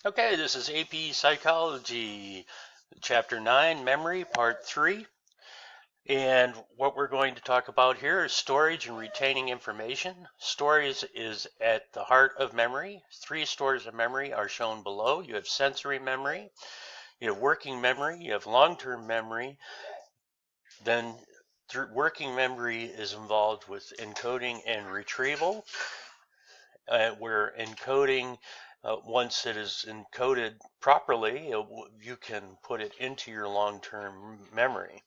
Okay, this is AP Psychology, Chapter 9, Memory, Part 3. And what we're going to talk about here is storage and retaining information. Storage is at the heart of memory. 3 stores of memory are shown below. You have sensory memory, you have working memory, you have long-term memory. Then working memory is involved with encoding and retrieval, where encoding, once it is encoded properly, you can put it into your long-term memory.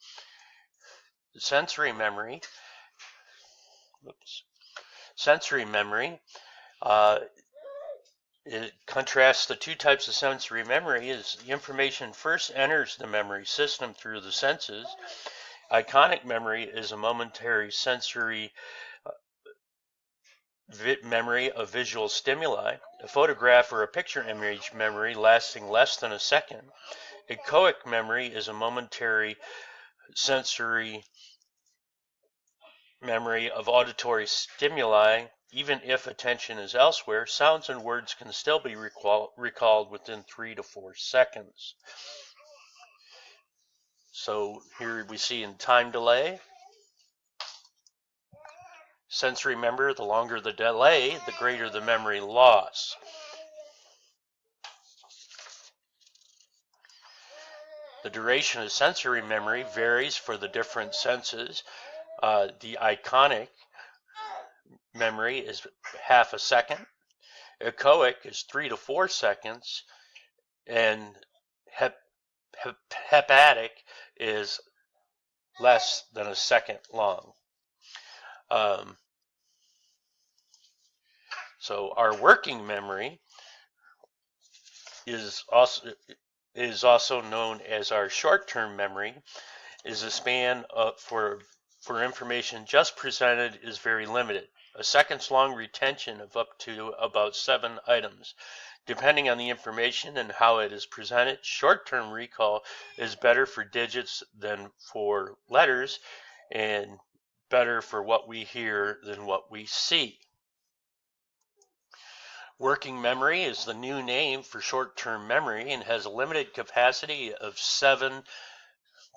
Sensory memory, it contrasts the 2 types of sensory memory. Is the information first enters the memory system through the senses. Iconic memory is a momentary sensory memory of visual stimuli. A photograph or a picture image memory lasting less than a second. Echoic memory is a momentary sensory memory of auditory stimuli. Even if attention is elsewhere, sounds and words can still be recalled within 3 to 4 seconds. So here we see in time delay, sensory memory, the longer the delay, the greater the memory loss. The duration of sensory memory varies for the different senses. The iconic memory is half a second. Echoic is 3 to 4 seconds. And hepatic is less than a second long. So our working memory is also known as our short-term memory. Is a span for information just presented is very limited. A second's long retention of up to about 7 items. Depending on the information and how it is presented, short-term recall is better for digits than for letters, and better for what we hear than what we see. Working memory is the new name for short-term memory and has a limited capacity of 7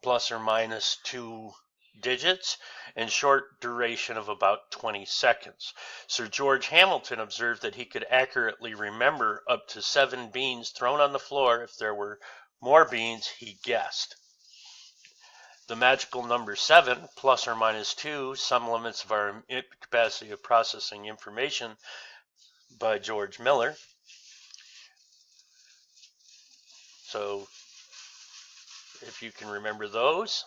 plus or minus 2 digits and short duration of about 20 seconds. Sir George Hamilton observed that he could accurately remember up to 7 beans thrown on the floor. If there were more beans, he guessed. The magical number 7 plus or minus 2, some limits of our capacity of processing information, by George Miller. So if you can remember those,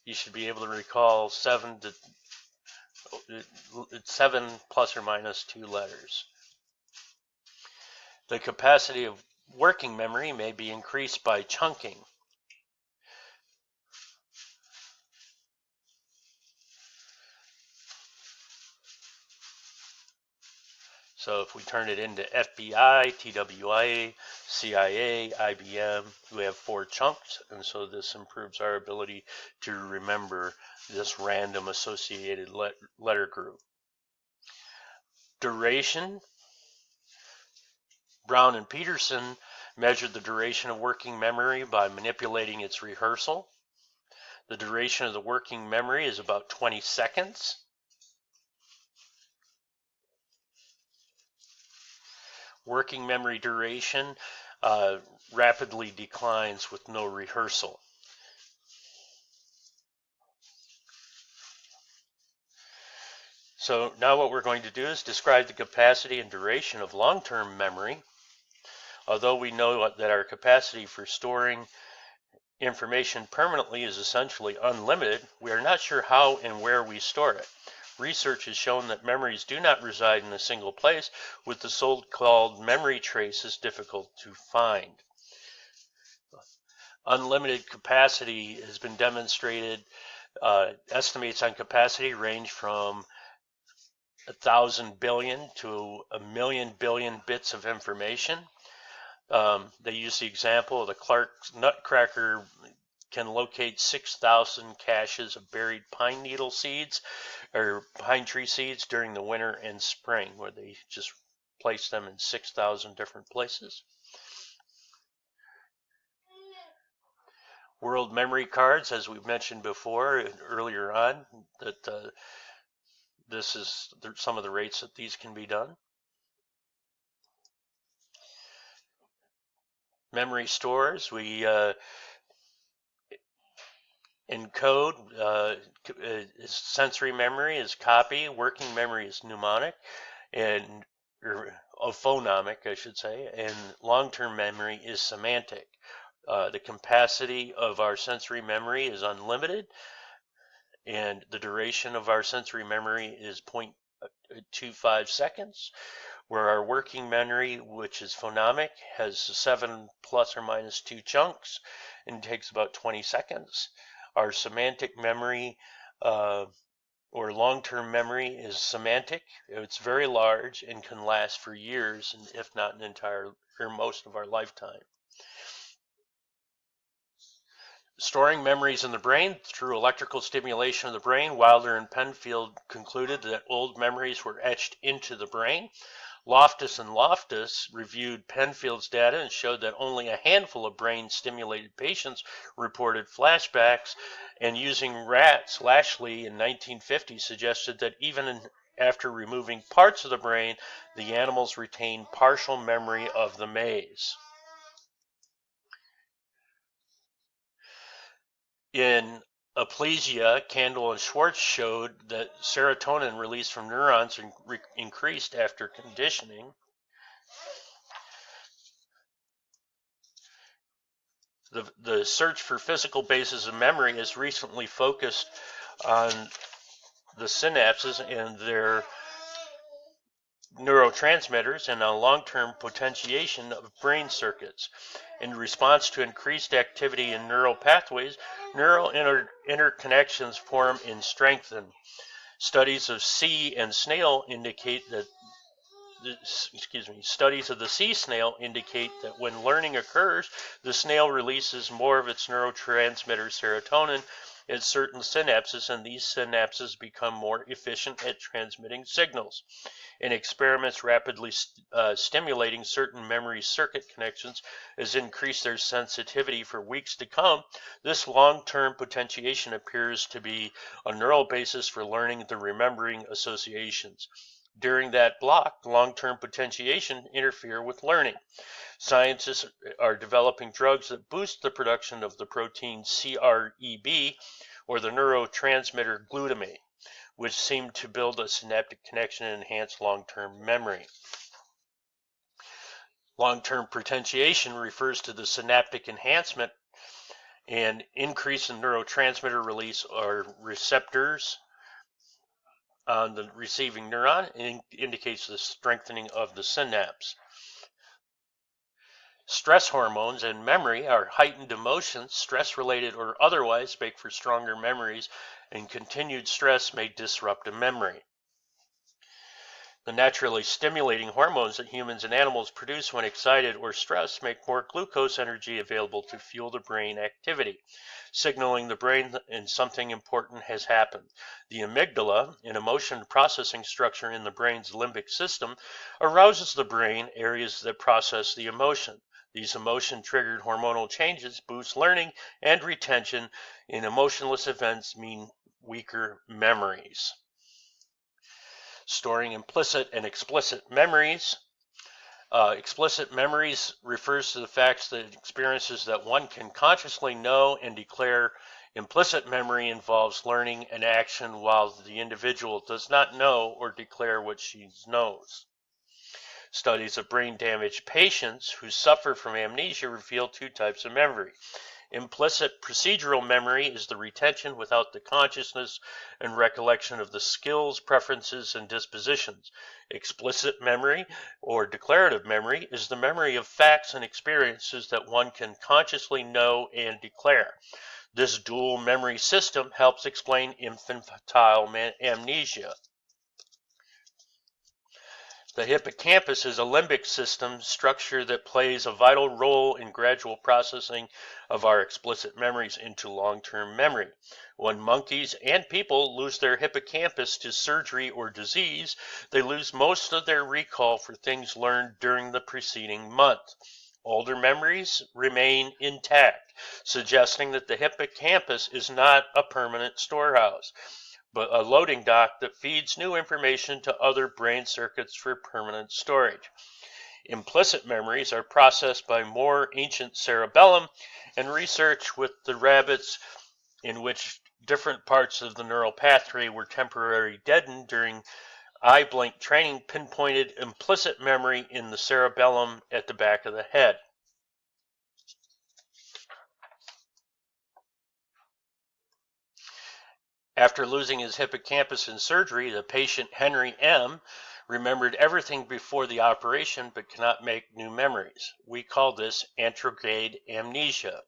you should be able to recall 7 plus or minus 2 letters. The capacity of working memory may be increased by chunking. So if we turn it into FBI, TWA, CIA, IBM, we have 4 chunks, and so this improves our ability to remember this random associated letter group. Duration. Brown and Peterson measured the duration of working memory by manipulating its rehearsal. The duration of the working memory is about 20 seconds. Working memory duration rapidly declines with no rehearsal. So now what we're going to do is describe the capacity and duration of long-term memory. Although we know that our capacity for storing information permanently is essentially unlimited, we are not sure how and where we store it. Research has shown that memories do not reside in a single place, with the so-called memory traces difficult to find. Unlimited capacity has been demonstrated. Estimates on capacity range from 1,000 billion to 1,000,000 billion bits of information. They use the example of the Clark's Nutcracker can locate 6,000 caches of buried pine needle seeds or pine tree seeds during the winter and spring, where they just place them in 6,000 different places. World memory cards, as we mentioned before earlier on, that this is some of the rates that these can be done. Memory stores, we encode. Sensory memory is copy, working memory is mnemonic, and phonomic, I should say, and long-term memory is semantic. The capacity of our sensory memory is unlimited, and the duration of our sensory memory is 0.25 seconds, where our working memory, which is phonemic, has 7 plus or minus 2 chunks and takes about 20 seconds. Our semantic memory or long-term memory is semantic. It's very large and can last for years, and if not an entire or most of our lifetime. Storing memories in the brain through electrical stimulation of the brain, Wilder and Penfield concluded that old memories were etched into the brain. Loftus and Loftus reviewed Penfield's data and showed that only a handful of brain-stimulated patients reported flashbacks, and using rats, Lashley in 1950 suggested that even after removing parts of the brain, the animals retained partial memory of the maze. In Aplysia, Candle and Schwartz showed that serotonin released from neurons increased after conditioning. The search for physical bases of memory has recently focused on the synapses and their neurotransmitters and on long-term potentiation of brain circuits. In response to increased activity in neural pathways, neural interconnections form and strengthen. Studies of sea and snail indicate that Studies of the sea snail indicate that when learning occurs, the snail releases more of its neurotransmitter serotonin at certain synapses, and these synapses become more efficient at transmitting signals. In experiments, rapidly stimulating certain memory circuit connections has increased their sensitivity for weeks to come. This long-term potentiation appears to be a neural basis for learning the remembering associations. During that block, long-term potentiation interfere with learning. Scientists are developing drugs that boost the production of the protein CREB, or the neurotransmitter glutamate, which seem to build a synaptic connection and enhance long-term memory. Long-term potentiation refers to the synaptic enhancement and increase in neurotransmitter release or receptors on the receiving neuron, and indicates the strengthening of the synapse. Stress hormones and memory are heightened emotions, stress-related or otherwise, make for stronger memories, and continued stress may disrupt a memory. The naturally stimulating hormones that humans and animals produce when excited or stressed make more glucose energy available to fuel the brain activity, signaling the brain that something important has happened. The amygdala, an emotion processing structure in the brain's limbic system, arouses the brain areas that process the emotion. These emotion-triggered hormonal changes boost learning and retention, and emotionless events mean weaker memories. Storing implicit and explicit memories. Explicit memories refers to the facts that experiences that one can consciously know and declare. Implicit memory involves learning an action while the individual does not know or declare what she knows. Studies of brain-damaged patients who suffer from amnesia reveal two types of memory. Implicit procedural memory is the retention without the consciousness and recollection of the skills, preferences, and dispositions. Explicit memory, or declarative memory, is the memory of facts and experiences that one can consciously know and declare. This dual memory system helps explain infantile amnesia. The hippocampus is a limbic system structure that plays a vital role in gradual processing of our explicit memories into long-term memory. When monkeys and people lose their hippocampus to surgery or disease, they lose most of their recall for things learned during the preceding month. Older memories remain intact, suggesting that the hippocampus is not a permanent storehouse, but a loading dock that feeds new information to other brain circuits for permanent storage. Implicit memories are processed by more ancient cerebellum, and research with the rabbits in which different parts of the neural pathway were temporarily deadened during eye blink training pinpointed implicit memory in the cerebellum at the back of the head. After losing his hippocampus in surgery, the patient Henry M. remembered everything before the operation but cannot make new memories. We call this anterograde amnesia.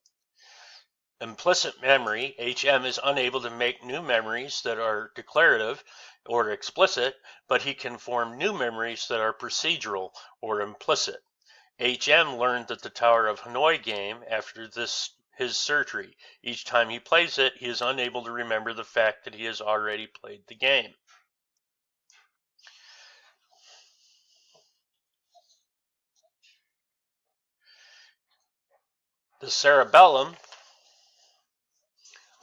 Implicit memory, HM, is unable to make new memories that are declarative or explicit, but he can form new memories that are procedural or implicit. HM learned that the Tower of Hanoi game after his surgery. Each time he plays it, he is unable to remember the fact that he has already played the game. The cerebellum,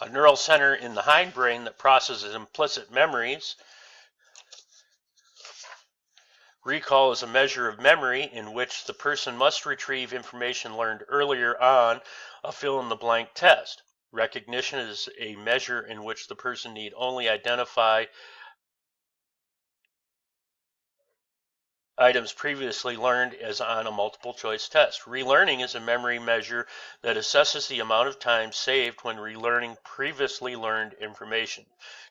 a neural center in the hindbrain that processes implicit memories. Recall is a measure of memory in which the person must retrieve information learned earlier on a fill-in-the-blank test. Recognition is a measure in which the person need only identify items previously learned as on a multiple choice test. Relearning is a memory measure that assesses the amount of time saved when relearning previously learned information.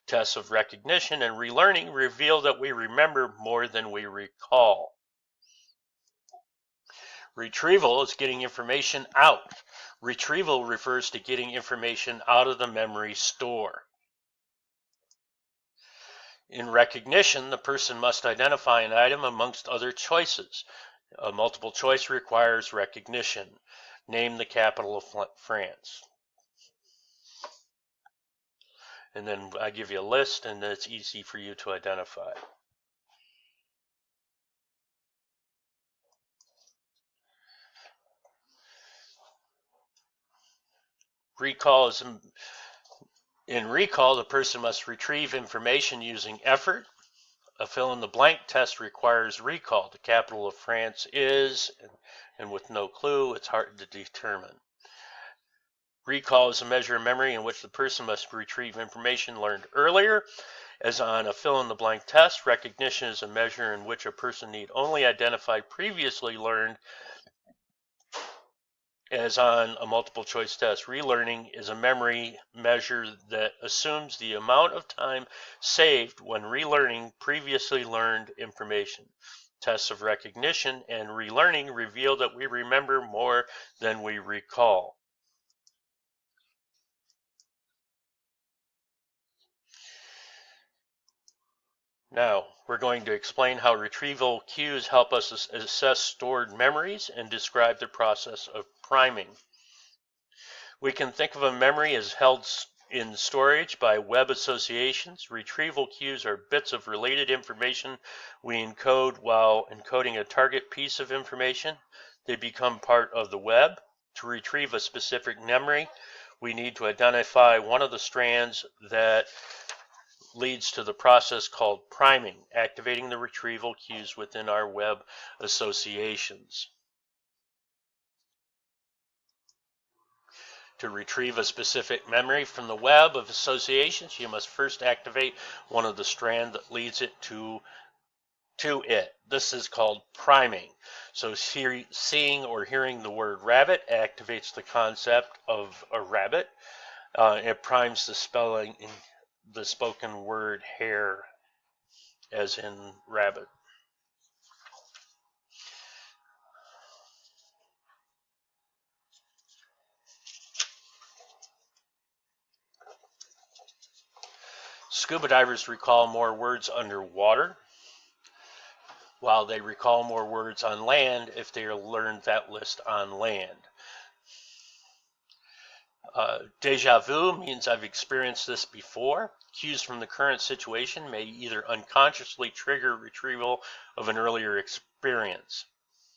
Tests of recognition and relearning reveal that we remember more than we recall. Retrieval is getting information out. Retrieval refers to getting information out of the memory store. In recognition, the person must identify an item amongst other choices. A multiple choice requires recognition. Name the capital of France. And then I give you a list, and it's easy for you to identify. Recall is in recall, the person must retrieve information using effort. A fill-in-the-blank test requires recall. The capital of France is, and with no clue, it's hard to determine. Recall is a measure of memory in which the person must retrieve information learned earlier. As on a fill-in-the-blank test, recognition is a measure in which a person need only identify previously learned. As on a multiple choice test, relearning is a memory measure that assumes the amount of time saved when relearning previously learned information. Tests of recognition and relearning reveal that we remember more than we recall. Now, we're going to explain how retrieval cues help us assess stored memories and describe the process of priming. We can think of a memory as held in storage by web associations. Retrieval cues are bits of related information we encode while encoding a target piece of information. They become part of the web. To retrieve a specific memory, we need to identify one of the strands that leads to the process called priming, activating the retrieval cues within our web associations. To retrieve a specific memory from the web of associations, you must first activate one of the strands that leads it to it. This is called priming. So seeing or hearing the word rabbit activates the concept of a rabbit. It primes the spelling in the spoken word hare, as in rabbit. Scuba divers recall more words underwater. while they recall more words on land if they learned that list on land. Deja vu means I've experienced this before. Cues from the current situation may either unconsciously trigger retrieval of an earlier experience.